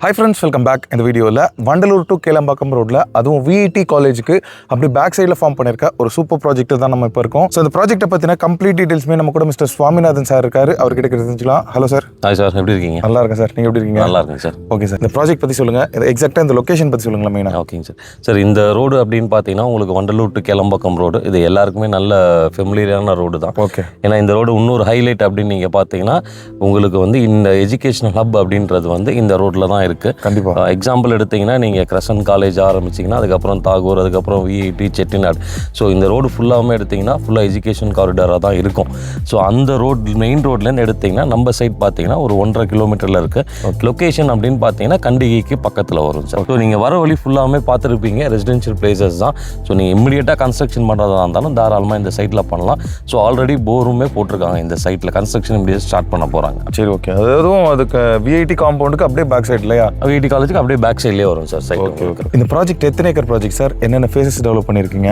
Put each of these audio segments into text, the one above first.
Hi friends, welcome back. இந்த வீடியோவில் Vandalur to Kelambakkam ரோட்டில் அதுவும் விஇடி காலேஜுக்கு அப்படி பேக் சைடில் ஃபார்ம் பண்ணியிருக்க ஒரு சூப்பர் ப்ராஜெக்ட் தான் நம்ம இப்போ இருக்கோம். ஸோ இந்த ப்ராஜெக்ட்டை பற்றின கம்ப்ளீட் டீட்டெயில்ஸுமே நம்ம கூட மிஸ்டர் சுவாமிநாதன் சார் இருக்காரு. அவர்கிட்ட தெரிஞ்சுக்கலாம். Hello sir. ஹாய் சார், எப்படி இருக்கீங்க? நல்லா இருக்கேன் சார். நீங்கள் எப்படி இருக்கீங்க? நல்லா இருக்கேன் சார். ஓகே சார், இந்த ப்ராஜெக்ட் பற்றி சொல்லுங்கள். எக்ஸாக்டாக இந்த லொக்கேஷன் பற்றி சொல்லுங்களா மெயினாக? ஓகேங்க சார். சார் இந்த ரோடு அப்படின்னு பார்த்தீங்கன்னா உங்களுக்கு வண்டலூர் டு கேளம்பாக்கம் ரோடு, இது எல்லாருக்குமே நல்ல ஃபெமிலியரான ரோடு தான். ஓகே. ஏன்னா இந்த ரோடு இன்னொரு ஹைலைட் அப்படின்னு நீங்கள் பார்த்தீங்கன்னா உங்களுக்கு வந்து இந்த எஜுகேஷனல் ஹப் அப்படின்றது வந்து இந்த ரோட்டில் தான் இருக்குது. கண்டிப்பாக. எக்ஸாம்பிள் எடுத்திங்கன்னா நீங்கள் கிரசன் காலேஜ் ஆரம்பிச்சிங்கன்னா அதுக்கப்புறம் தாகூர், அதுக்கப்புறம் விஐடி, செட்டிநாடு. ஸோ இந்த ரோடு ஃபுல்லாகவே எடுத்திங்கன்னா ஃபுல்லாக எஜுகேஷன் காரிடாராக தான் இருக்கும். ஸோ அந்த ரோடு மெயின் ரோட்லேருந்து எடுத்திங்கன்னா நம்ம சைட் பார்த்தீங்கன்னா ஒரு 1.5 கிலோமீட்டரில் இருக்குது. லொக்கேஷன் அப்படின்னு பார்த்தீங்கன்னா கண்டிகைக்கு பக்கத்தில் வரும் சார். ஸோ நீங்கள் வர வழி ஃபுல்லாகவே பார்த்துருப்பீங்க, ரெசிடென்ஷியல் பிளேசஸ் தான். ஸோ நீங்கள் இம்மிடியேட்டாக கன்ஸ்ட்ரக்ஷன் பண்ணுறதா இருந்தாலும் தாராளமாக இந்த சைட்டில் பண்ணலாம். ஸோ ஆல்ரெடி போருமே போட்டிருக்காங்க இந்த சைட்டில், கன்ஸ்ட்ரக்ஷன் இம்மிடியேட் ஸ்டார்ட் பண்ண போகிறாங்க. சரி, ஓகே. அதுவும் அதுக்கு விஐடி காம்பவுண்டுக்கு அப்படியே பேக் சைட் இல்லையா? விஐடி காலேஜுக்கு அப்படியே பேக் சைட்லேயே வரும் சார் சைட். Okay okay. இந்த ப்ராஜெக்ட் எத்தனை ஏக்கர் ப்ராஜெக்ட் சார்? என்னென்ன ஃபேஸஸ் டெவலப் பண்ணியிருக்கீங்க?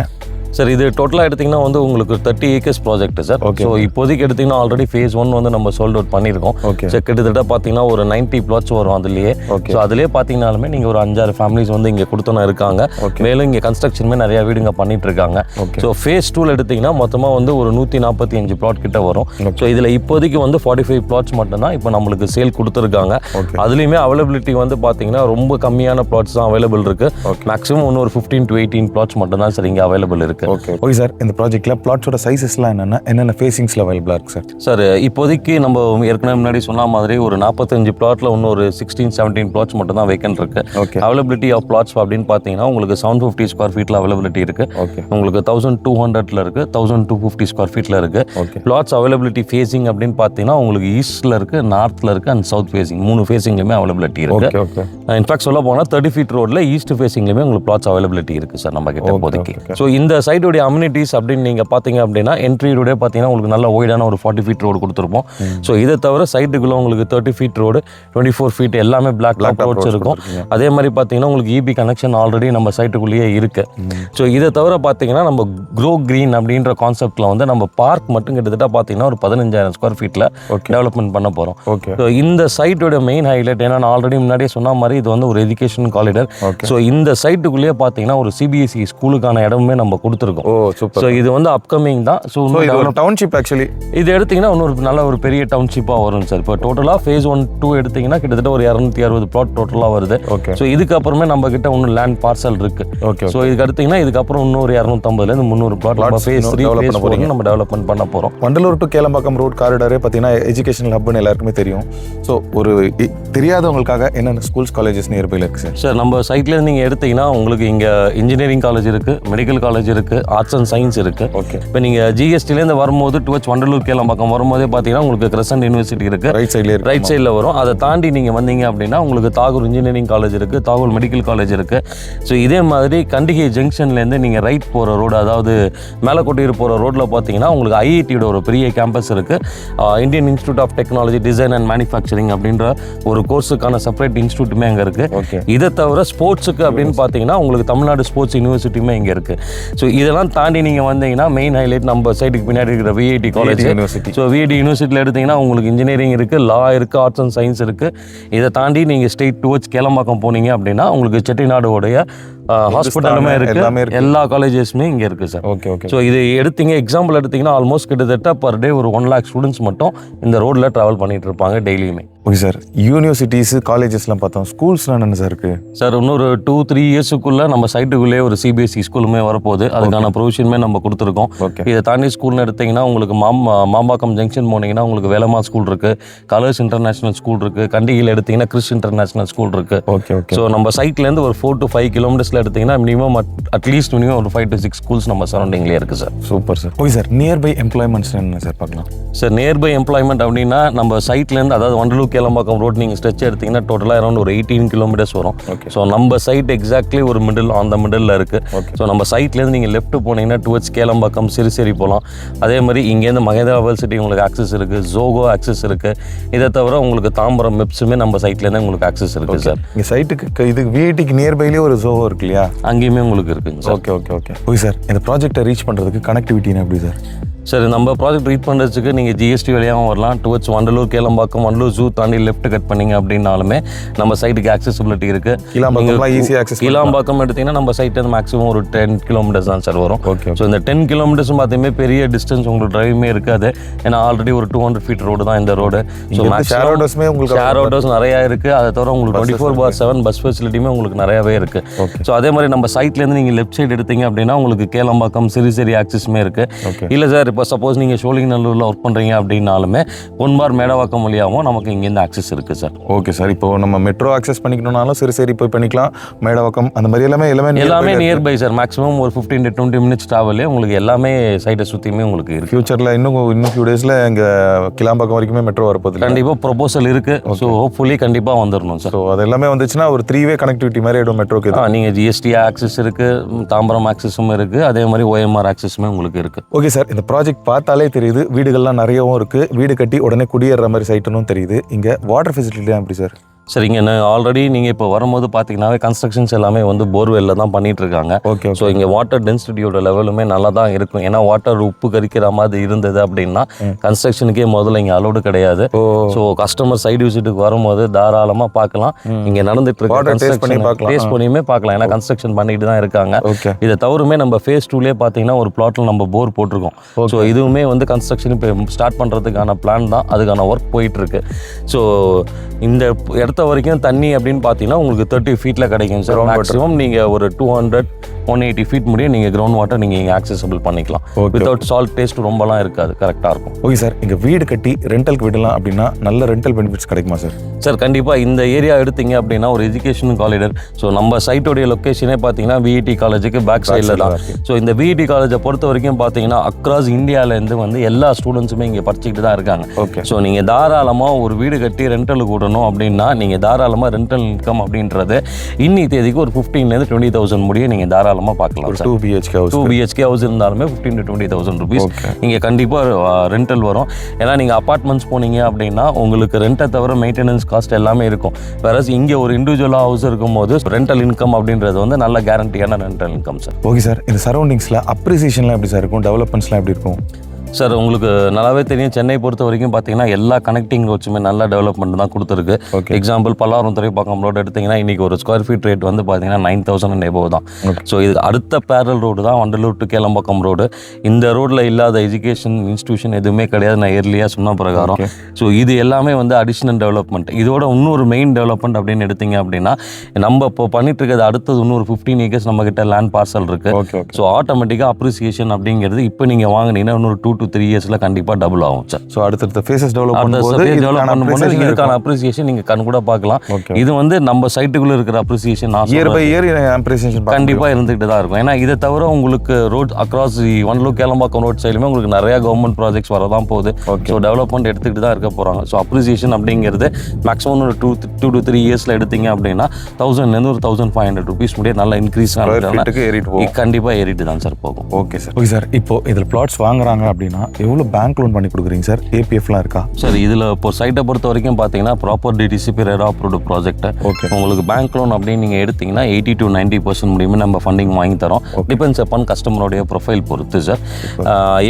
சார் இது டோட்டலாக எடுத்திங்கன்னா வந்து உங்களுக்கு 30 acres project sir. Okay. So இப்போதைக்கு எடுத்திங்கன்னா ஆல்ரெடி ஃபேஸ் 1 வந்து நம்ம சோல்ட் அவுட் பண்ணியிருக்கோம். ஓகே. ஸோ கிட்டத்தட்ட பார்த்தீங்கன்னா ஒரு 90 plots வரும் அதுலேயே. ஓகே. ஸோ அதுலேயே பார்த்தீங்கன்னாலுமே நீங்கள் ஒரு 5-6 ஃபேமிலிஸ் வந்து இங்கே கொடுத்தோன்னு இருக்காங்க. ஓகே. மேலும் இங்கே கன்ஸ்ட்ரக்ஷனுமே நிறையா வீடுங்க பண்ணிட்டு இருக்காங்க. ஓகே. ஸோ ஃபேஸ் 2 எடுத்திங்கன்னா மொத்தமாக வந்து ஒரு 145 plot கிட்ட வரும். ஓகே. ஸோ இதில் இப்போதைக்கு வந்து 45 plots மட்டும்தான் இப்போ நம்மளுக்கு சேல் கொடுத்துருக்காங்க. ஓகே. அதுலேயுமே அவைலபிலிட்டி வந்து பார்த்தீங்கன்னா ரொம்ப கம்மியான plots தான் அவைலபிள் இருக்குது. ஓகே. மேக்ஸிமம் இன்னொரு 15 to 18 plots மட்டும்தான் சார் இங்கே அவைலபிள் இருக்குது. ஓகே. ஓகே சார், இந்த ப்ராஜெக்ட்டில் பிளாட்ஸோட சைஸஸ்லாம் என்னென்ன ஃபேஸிங்ஸில் அவைலபிளாக இருக்குது சார்? சார் இப்போதைக்கு நம்ம ஏற்கனவே முன்னாடி சொன்ன மாதிரி ஒரு 45 பிளாட்டில் இன்னொரு 16-17 plots மட்டும் தான் வேக்கன்ட் இருக்கு. ஓகே. அவைலபிலிட்டி ஆஃப் பிளாட்ஸ் அப்படின்னு பார்த்தீங்கன்னா உங்களுக்கு 750 ஸ்கொயர் ஃபீட்டில் அவைலபிலிட்டி இருக்கு. ஓகே. உங்களுக்கு 1200 இருக்கு, 1250 ஸ்கொயர் ஃபீட்டில் இருக்கு. ஓகே. பிளாட்ஸ் அவைலபிலிட்டி ஃபேஸிங் அப்படின்னு பார்த்தீங்கன்னா உங்களுக்கு ஈஸ்ட்ல இருக்கு, நார்த்ல இருக்கு அண்ட் சவுத் ஃபேஸிங் 3 ஃபேஸிங்லையுமே அவைலபிலிட்டி இருக்கு. Okay okay. இன்ஃபேக்ட் சொல்ல போனால் 30 feet ரோட்ல ஈஸ்ட் ஃபேஸிங்லையுமே உங்களுக்கு பிளாட்ஸ் அவைலபிலிட்டி இருக்கு சார் நம்ம கிட்ட இப்போதைக்கு. ஸோ இந்த சைடுடைய அம்யூனிட்டிஸ் அப்படின்னு நீங்க பார்த்தீங்க அப்படின்னா என்ட்ரி ரோடே பார்த்தீங்கன்னா உங்களுக்கு நல்ல ஒய்டான ஒரு 40 feet ரோடு கொடுத்துருப்போம். ஸோ இதை தவிர சைட்டுக்குள்ள உங்களுக்கு 30 feet ரோடு, 24 feet எல்லாமே பிளாக் டாப் ரோட்ஸ் இருக்கும். அதே மாதிரி பார்த்தீங்கன்னா உங்களுக்கு இபி கனெக்ஷன் ஆல்ரெடி நம்ம சைட்டுக்குள்ளேயே இருக்கு. ஸோ இதை தவிர பார்த்தீங்கன்னா நம்ம க்ரோ கிரீன் அப்படின்ற கான்செப்ட்ல வந்து நம்ம பார்க் மட்டும் கிட்டத்தட்ட பார்த்தீங்கன்னா ஒரு 15,000 ஸ்கொயர் ஃபீட்ல டெவலப்மெண்ட் பண்ண போறோம். ஓகே. ஸோ இந்த சைட்டோட மெயின் ஹைலைட் ஏன்னா நான் ஆல்ரெடி முன்னாடியே சொன்ன மாதிரி இது வந்து ஒரு எஜுகேஷன் காரிடார். ஸோ இந்த சைட்டுக்குள்ளேயே பார்த்தீங்கன்னா ஒரு சிபிஎஸ்இ ஸ்கூலுக்கான இடமுமே நம்ம கொடுத்துருக்கோம். ஓ சூப்பர். ஸோ இது வந்து அப்கமிங் தான். ஸோ இது ஒரு டவுன்ஷிப் ஆக்சுவலி. இது எடுத்தீங்கன்னா இன்னொரு நல்ல ஒரு பெரிய டவுன்ஷிப்பாக வரும் சார். இப்போ டோட்டலாக ஃபேஸ் 1-2 எடுத்தீங்கன்னா கிட்டத்தட்ட ஒரு 260 plot டோட்டலாக வருது. ஓகே. ஸோ இதுக்கப்புறமே நம்ம கிட்ட இன்னும் லேண்ட் பார்சல் இருக்கு. ஓகே. ஸோ இதுக்கு எடுத்தீங்கன்னா இதுக்கப்புறம் இன்னொரு 250 300 plot நம்ம ஃபேஸ் 3 ஃபேஸ் 4 நம்ம டெவலப்மெண்ட் பண்ண போகிறோம். வண்டலூர் டு கேளம்பாக்கம் ரோட் காரிடாரே பார்த்தீங்கன்னா எஜுகேஷனல் ஹப்னு எல்லாருக்குமே தெரியும். ஸோ ஒரு தெரியாதவங்களுக்காக என்னென்ன ஸ்கூல்ஸ் காலேஜஸ் நியர்பையில் இருக்குது சார்? சார் நம்ம சைட்ல நீங்கள் எடுத்தீங்கன்னா உங்களுக்கு இங்கே இன்ஜினியரிங் காலேஜ் இருக்கு, மெடிக்கல் காலேஜ் இருக்கு, ஆர்ட்ஸ் அண்ட் சயின்ஸ் இருக்கு. ஓகே. இப்போ நீங்கள் ஜிஎஸ்டிலேருந்து வரும்போது டுவர்ட்ஸ் வண்டலூர் கேளம்பாக்கம் வரும்போதே பார்த்தீங்கன்னா உங்களுக்கு கிரசன்ட் யூனிவர்சிட்டி இருக்கு, ரைட் சைட்லேயே இருக்கு. ரைட் சைடில் வரும். அதை தாண்டி நீங்கள் வந்தீங்க அப்படின்னா உங்களுக்கு தாகூர் இன்ஜினியரிங் காலேஜ் இருக்குது, தாகூர் மெடிக்கல் காலேஜ் இருக்குது. ஸோ இதே மாதிரி கண்டிகை ஜங்ஷன்லேருந்து நீங்கள் ரைட் போகிற ரோடு, அதாவது மேலக்கோட்டையூர் போகிற ரோட்டில் பார்த்தீங்கன்னா உங்களுக்கு ஐஐடியோட ஒரு பெரிய கேம்பஸ் இருக்குது. Indian institute of technology design and manufacturing அப்படின்ற ஒரு கோர்ஸுக்கான செப்பரேட் இன்ஸ்டியூட்டுமே அங்கே இருக்குது. ஓகே. இதை தவிர ஸ்போர்ட்ஸுக்கு அப்படின்னு பார்த்தீங்கன்னா உங்களுக்கு தமிழ்நாடு ஸ்போர்ட்ஸ் யூனிவர்சிட்டியுமே இங்கே இருக்குது. ஸோ இதெல்லாம் தாண்டி நீங்கள் வந்தீங்கன்னா மெயின் ஹைலைட் நம்ம சைடுக்கு பின்னாடி இருக்கிற VIT college university. So VIT யூனிவர்சிட்டியில் எடுத்தீங்கன்னா உங்களுக்கு இன்ஜினியரிங் இருக்குது, லா இருக்குது, ஆர்ட்ஸ் அண்ட் சயின்ஸ் இருக்குது. இதை தாண்டி நீங்கள் ஸ்ட்ரெயிட் டுவர்ட்ஸ் கேளம்பாக்கம் போனீங்க அப்படின்னா உங்களுக்கு செட்டிநாடுடைய ஹாஸ்பிட்டலுமே இருக்குது, எல்லா காலேஜஸுமே இங்கே இருக்குது சார். Okay okay. ஸோ இது எடுத்தீங்க எக்ஸாம்பிள் எடுத்தீங்கன்னா ஆல்மோஸ்ட் கிட்டத்தட்ட பர் டே ஒரு 1 lakh ஸ்டூடெண்ட்ஸ் மட்டும் இந்த ரோட்டில் ட்ராவல் பண்ணிட்டு இருப்பாங்க டெய்லியுமே. Okay sir. யூனிவர்சிட்டிஸ் காலேஜஸ்லாம் பார்த்தோம், ஸ்கூல்ஸ்லாம் என்னென்ன சார் இருக்குது சார்? இன்னொரு 2-3 இயர்ஸுக்குள்ளே நம்ம சைட்டுக்குள்ளேயே ஒரு சிபிஎஸ்இ ஸ்கூலுமே வரப்போகுது. அதுக்கான ப்ரொவிஷனுமே நம்ம கொடுத்துருக்கோம். ஓகே. இதை தாண்டி ஸ்கூல்னு எடுத்திங்கன்னா உங்களுக்கு மாம்பாக்கம் ஜங்ஷன் போனீங்கன்னா உங்களுக்கு வேலம்மா ஸ்கூல் இருக்குது, கலர்ஸ் இன்டர்நேஷனல் ஸ்கூல் இருக்குது, கண்டிகையில் எடுத்திங்கன்னா கிறிஸ் இன்டர்நேஷனல் ஸ்கூல் இருக்குது. Okay okay. ஸோ நம்ம சைட்லேருந்து ஒரு 4 to 5 kilometers எடுத்திங்கன்னா மினிமம் அட்லீஸ்ட் மினிமம் ஒரு 5 to 6 ஸ்கூல்ஸ் நம்ம சரௌண்டிங்லேயே இருக்குது sir. Super sir. Okay sir, nearby employments என்ன சார் பார்க்கலாம்? சார் நியர்பை எம்ப்ளாய்மெண்ட் அப்படின்னா நம்ம சைட்லேருந்து அதாவது வண்டலூர் கேளம்பாக்கம் ரோட் நீங்கள் ஸ்ட்ரெச் எடுத்திங்கன்னா டோட்டலாக அரௌண்ட் ஒரு 18 kilometers வரும். ஓகே. ஸோ நம்ம சைட் எக்ஸாக்ட்லி ஒரு மிடில் இருக்குது. ஓகே. ஸோ நம்ம சைட்லேருந்து நீங்கள் லெஃப்ட் போனீங்கன்னா டுவர்ட்ஸ் கேளம்பாக்கம் சிறுசேரி போகலாம். அதே மாதிரி இங்கேருந்து மகேந்திரா யூனிவர்சிட்டி உங்களுக்கு ஆக்சஸ் இருக்குது, ஜோகோ ஆக்சஸ் இருக்குது. இதை தவிர உங்களுக்கு தாம்பரம் மெப்ஸுமே நம்ம சைட்லேருந்து உங்களுக்கு ஆக்சஸ் இருக்குது சார். இங்கே சைட்டுக்கு இது விஐடிக்கு நியர்பைலேயே ஒரு ஜோகோ இருக்கு இல்லையா? அங்கேயுமே உங்களுக்கு இருக்குங்க sir. Okay okay okay. Okay sir, இந்த ப்ராஜெக்டை ரீச் பண்ணுறதுக்கு கனெக்டிவிட்டினா எப்படி சார்? சரி, நம்ம ப்ராஜெக்ட் ரீட் பண்ணுறதுக்கு நீங்கள் ஜிஎஸ்டி வழியாகவும் வரலாம். டுவர்ட்ஸ் வண்டலூர் கேளம்பாக்கம் வண்டலூர் ஜூ தாண்டி லெஃப்ட் கட் பண்ணிங்க அப்படின்னாலுமே நம்ம சைட்டுக்கு ஆக்சசிபிலிட்டி இருக்குது. கிளாம்பாக்கம் ஈஸியாக ஆக்சஸ். கிளாம்பாக்கம் எடுத்திங்கன்னா நம்ம சைட்டு மேக்ஸிமம் ஒரு 10 கிலோமீட்டர்ஸ் தான் சார் வரும். ஓகே. ஸோ இந்த 10 கிலோமீட்டர்ஸும் பார்த்தீங்கன்னா பெரிய டிஸ்டன்ஸ் உங்களுக்கு டிரைவுமே இருக்காது. ஏன்னா ஆல்ரெடி ஒரு 200 ஃபீட் ரோடு தான் இந்த ரோடு. ஸோ ஷேர் ஆட்டோஸ்மே உங்களுக்கு ஷேர் ஆட்டோஸ் நிறையா இருக்குது. அதை தவிர உங்களுக்கு 24/7 பஸ் ஃபெசிலிட்டியுமே உங்களுக்கு நிறையாவே இருக்குது. ஸோ அதே மாதிரி நம்ம சைட்லேருந்து நீங்கள் லெஃப்ட் சைடு எடுத்தீங்க அப்படின்னா உங்களுக்கு கேளம்பாக்கம் சிறுசேரி ஆக்சஸுமே இருக்குது. இல்லை சார், இப்போ சப்போஸ் நீங்கள் சோழிங்கநல்லூரில் ஒர்க் பண்ணுறீங்க அப்படின்னாலுமே பொன்பார் மேடவாக்கம் வழியாகவும் நமக்கு இங்கேருந்து ஆக்சஸ் இருக்குது சார். Okay sir. இப்போ நம்ம மெட்ரோ ஆக்சஸ் பண்ணிக்கணும்னாலும் சரி போய் பண்ணிக்கலாம். மேடவாக்கம் அந்த மாதிரி எல்லாமே நியர்பை சார். மேக்ஸிமம் ஒரு 15 to 20 மினிட்ஸ் ட்ராவலே உங்களுக்கு எல்லாமே சைட்டை சுற்றியுமே உங்களுக்கு இருக்குது. ஃபியூச்சரில் இன்னும் ஃபியூ டேஸில் இங்கே கிளாம்பாக்கம் வரைக்குமே மெட்ரோ வரப்போகுது. கண்டிப்பாக ப்ரொபோசல் இருக்குது. ஸோ ஹோப்ஃபுல்லி கண்டிப்பாக வந்துடணும் சார். ஸோ அது எல்லாமே வந்துச்சுன்னா ஒரு 3-way கனெக்டிவிட்டி மாதிரி ஆகிடும் மெட்ரோக்கு. நீங்கள் ஜிஎஸ்டி ஆக்சஸ் இருக்குது, தாம்பரம் ஆக்சஸும் இருக்குது, அதே மாதிரி OMR ஆக்சஸுமே உங்களுக்கு இருக்குது. Okay sir. இந்த ப்ராஜெக்ட் பார்த்தாலே தெரியுது, வீடுகள்லாம் நிறையவும் இருக்குது. வீடு கட்டி உடனே குடியேற மாதிரி சைட்டுன்னு தெரியுது. இங்கே வாட்டர் ஃபெசிலிட்டிலாம் எப்படி சார்? சரிங்க, ஆல்ரெடி நீங்கள் இப்போ வரும்போது பார்த்தீங்கன்னாவே கன்ஸ்ட்ரக்ஷன்ஸ் எல்லாமே வந்து போர்வெல்லில் தான் பண்ணிட்டு இருக்காங்க. ஓகே. ஸோ இங்கே வாட்டர் டென்சிட்டியோட லெவலுமே நல்லா தான் இருக்கும். ஏன்னா வாட்டர் உப்பு கரிக்கிற மாதிரி இருந்தது அப்படின்னா கன்ஸ்ட்ரக்ஷனுக்கே முதல்ல இங்கே அலோடு கிடையாது. ஸோ கஸ்டமர் சைடு விசிட்டுக்கு வரும்போது தாராளமாக பார்க்கலாம். இங்கே நடந்துட்டு இருக்க டேஸ்ட் பண்ணியுமே பார்க்கலாம். ஏன்னா கன்ஸ்ட்ரக்ஷன் பண்ணிட்டு தான் இருக்காங்க. இதை தவிரமே நம்ம ஃபேஸ் 2லே பார்த்தீங்கன்னா ஒரு பிளாட்டில் நம்ம போர் போட்டிருக்கோம். ஸோ இதுவுமே வந்து கன்ஸ்ட்ரக்ஷன் இப்போ ஸ்டார்ட் பண்ணுறதுக்கான பிளான் தான், அதுக்கான ஒர்க் போயிட்டு இருக்கு. ஸோ இந்த இடத்த வரைக்கும் தண்ணி அப்படின்னு பார்த்தீங்கன்னா உங்களுக்கு 30 ஃபீட்டில் கிடைக்கும் சார். மேக்ஸிமம் நீங்கள் ஒரு 200-180 ஃபீட் முடியும் நீங்கள் கிரவுண்ட் வாட்டர் நீங்கள் இங்கே ஆக்சசபிள் பண்ணிக்கலாம். வித்தவுட் சால்ட் டேஸ்ட் ரொம்பலாம் இருக்காது, கரெக்டாக இருக்கும். Okay sir. இங்கே வீடு கட்டி ரெண்டலுக்கு விடலாம் அப்படின்னா நல்ல ரெண்டல் பெனிஃபிட்ஸ் கிடைக்குமா சார்? சார் கண்டிப்பாக இந்த ஏரியா எடுத்தீங்க அப்படின்னா ஒரு எஜுகேஷன் காரிடர். ஸோ நம்ம சைட்டோடைய லொக்கேஷனே பார்த்தீங்கன்னா VET காலேஜுக்கு பேக் சைடில் தான். ஸோ இந்த VET காலேஜை பொறுத்த வரைக்கும் பார்த்தீங்கன்னா அக்ராஸ் இந்தியாவிலேருந்து வந்து எல்லா ஸ்டூடெண்ட்ஸுமே இங்கே படிச்சுக்கிட்டு தான் இருக்காங்க. ஓகே. ஸோ நீங்கள் தாராளமாக ஒரு வீடு கட்டி ரெண்டலுக்கு விடணும் அப்படின்னா நீங்கள் தாராளமாக ரெண்டல் இன்கம் அப்படின்றது இன்னி தேதிக்கு ஒரு 15,000 to 20,000 முடிய நீங்கள் தாராளமாக பார்க்கலாம். 2 BHK ஹவுஸ் இருந்தாலுமே 15,000 to 20,000 ருபீஸ் இங்கே கண்டிப்பாக ரெண்டல் வரும். ஏன்னா நீங்கள் அப்பார்ட்மெண்ட்ஸ் போனீங்க அப்படின்னா உங்களுக்கு ரெண்டை தவிர மெயின்டெனன்ஸ் காஸ்ட் எல்லாமே இருக்கும். வேற இங்கே ஒரு இண்டிவிஜுவலாக ஹவுஸ் இருக்கும்போது ரெண்டல் இன்கம் அப்படின்றது வந்து நல்ல கேரண்டியான rental income sir. Okay sir. இந்த சரௌண்டிங்ஸில் அப்ரிசியேஷன்லாம் எப்படி சார் இருக்கும்? டெவலப்மெண்ட்ஸ்லாம் எப்படி இருக்கும்? சார் உங்களுக்கு நல்லாவே தெரியும், சென்னை பொறுத்த வரைக்கும் பார்த்தீங்கன்னா எல்லா கனெக்டிங் ரோட்ஸுமே நல்ல டெவலப்மெண்ட் தான் கொடுத்துருக்கு. எக்ஸாம்பிள் பல்லாவரம் துறைப்பாக்கம் ரோடு எடுத்திங்கன்னா இன்றைக்கி ஒரு ஸ்கொயர் ஃபீட் ரேட் வந்து பார்த்தீங்கன்னா 9,000 and above தான். ஸோ இது அடுத்த பேரல் ரோடு தான் வண்டலூர் டு கேளம்பாக்கம் ரோடு. இந்த ரோட்டில் இல்லாத எஜுகேஷன் இன்ஸ்டியூஷன் எதுவுமே கிடையாது, நான் இயர்லியாக சொன்ன பிரகாரம். ஸோ இது எல்லாமே வந்து அடிஷ்னல் டெவலப்மெண்ட். இதோட இன்னொரு மெயின் டெவலப்மெண்ட் அப்படின்னு எடுத்திங்க அப்படின்னா நம்ம இப்போ பண்ணிட்டு இருக்கிறது அடுத்தது இன்னொரு 15 acres நம்மக்கிட்ட லேண்ட் பார்சல் இருக்குது. ஸோ ஆட்டோமேட்டிக்காக அப்ரிசியேஷன் அப்படிங்கிறது இப்போ நீங்கள் வாங்கினீங்கன்னா இன்னொரு 2 to 3 இயர்ஸில் கண்டிப்பாக டபுள் ஆகும் சார். ஸோ அடுத்தடுத்த ஃபேஸஸ் டெவலப் பண்ணும்போது இதுக்கான அப்ரிசியேஷன் நீங்கள் கண் கூட பார்க்கலாம். இது வந்து நம்ம சைட்டுக்குள்ளே இருக்கிற appreciation year by year appreciation கண்டிப்பாக இருந்துகிட்டு தான் இருக்கும். ஏன்னா இதை தவிர உங்களுக்கு road across Vandalur Kelambakkam road சைடுமே உங்களுக்கு நிறையா கவர்மெண்ட் ப்ராஜெக்ட்ஸ் வரதான் போகுது. ஸோ டெவலப்மெண்ட் எடுத்துக்கிட்டு தான் இருக்க போகிறாங்க. ஸோ அப்ரிசியேஷன் அப்படிங்கிறது மேக்ஸிமம் ஒரு 2 to 3 இயர்ஸில் எடுத்தீங்க அப்படின்னா 1,000 ஒரு 1,500 ருபீஸ் முடிய நல்லா இன்க்ரீஸ் கண்டிப்பாக ஏறிட்டு தான் சார் போகும். Okay sir. Okay sir. இப்போ இதில் பிளாட்ஸ் வாங்குறாங்க அப்படின்னா எவ்வளோ பேங்க் லோன் பண்ணி கொடுக்குறீங்க சார்? APFலாம் இருக்கா சார்? இதில் இப்போ சைட்டை பொறுத்த வரைக்கும் பார்த்தீங்கன்னா proper DTCP RERA approved project. உங்களுக்கு பேங்க் லோன் அப்படின்னு நீங்கள் எடுத்தீங்கன்னா 80 to 90% முடியுமே நம்ம ஃபண்டிங் வாங்கி தரோம். டிபெண்ட்ஸ் அப்பான் கஸ்டமருடைய ப்ரொஃபைல் பொறுத்து சார்.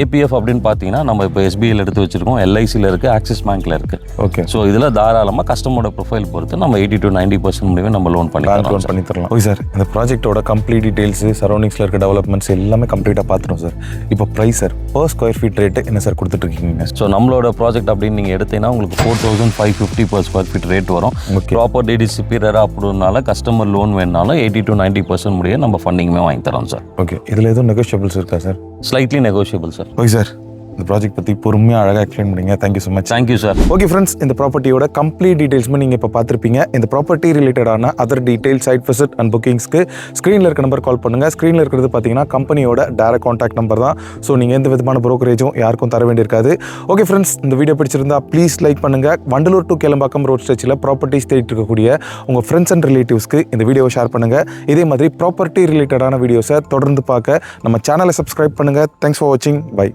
APF அப்படின்னு பார்த்தீங்கன்னா நம்ம இப்போ SBIயில் எடுத்து வச்சிருக்கோம், LICயில் இருக்குது, ஆக்சிஸ் பேங்க்கில் இருக்குது. ஓகே. ஸோ இதில் தாராளமாக கஸ்டமரோட ப்ரொஃபைல் பொறுத்து நம்ம 80 to 90% முடியுமே நம்ம லோன் பண்ணி தரலாம். Okay sir. இந்த ப்ராஜெக்டோட கம்ப்ளீட் டீடைல்ஸ், சரௌண்டிங்ஸில் இருக்க டெவலப்மெண்ட்ஸ் எல்லாமே கம்ப்ளீட்டாக பார்த்துட்டோம் சார். இப்போ price sir, per square feet rate என்ன சார் கொடுத்துட்ருக்கீங்க? ஸோ நம்மளோட ப்ராஜெக்ட் அப்படின்னு நீங்கள் எடுத்தீங்கன்னா உங்களுக்கு 4,550 per ஸ்கொயர் ஃபீட் ரேட் வரும். ப்ராப்பர் DTCP ரெரா அப்ரூவ்னால கஸ்டமர் லோன் வேணுனாலும் 80 to 90% முடிய நம்ம ஃபண்டிங்குமே வாங்கி தரோம் சார். ஓகே. இதில் எதுவும் நெகோஷியபிள்ஸ் இருக்கா sir? Slightly negotiable sir. Okay sir. இந்த ப்ராஜெக்ட் பற்றி பொறுமையாக அழகாக எக்ஸ்பிளைன் பண்ணிங்க. Thank you so much. Thank you sir. Okay friends, இந்த ப்ராப்பர்ட்டியோட கம்ப்ளீட் டீடைல்ஸுமே நீங்கள் இப்போ பார்த்துருப்பீங்க. இந்த ப்ராப்பர்ட்டி ரிலேட்டடான other detail, site visit and புக்கிங்ஸ்க்கு ஸ்க்ரீனில் இருக்க நம்பர் கால் பண்ணுங்கள். ஸ்க்ரீனில் இருக்கிறது பார்த்தீங்கன்னா கம்பெனியோட டேரக்ட் கான்டாக்ட் நம்பர் தான். ஸோ நீங்கள் எந்த விதமான ப்ரோக்கரேஜும் யாருக்கும் தர வேண்டியிருக்காது. ஓகே ஃப்ரெண்ட்ஸ், இந்த வீடியோ பிடிச்சிருந்தா ப்ளீஸ் லைக் பண்ணுங்கள். வண்டலூர் டு கேளம்பாக்கம் ரோட் ஸ்ட்ரெச்சில் ப்ராப்பர்ட்டிஸ் தேடிட்டு இருக்கக்கூடிய உங்கள் ஃப்ரெண்ட்ஸ் அண்ட் ரிலேட்டிவ்ஸ்க்கு இந்த வீடியோவை ஷேர் பண்ணுங்கள். இதே மாதிரி ப்ராப்பர்ட்டி ரிலேட்டடான வீடியோஸை தொடர்ந்து பார்க்க நம்ம சேனலை சப்ஸ்கிரைப் பண்ணுங்கள். தேங்க்ஸ் ஃபார் வாட்சிங். பை.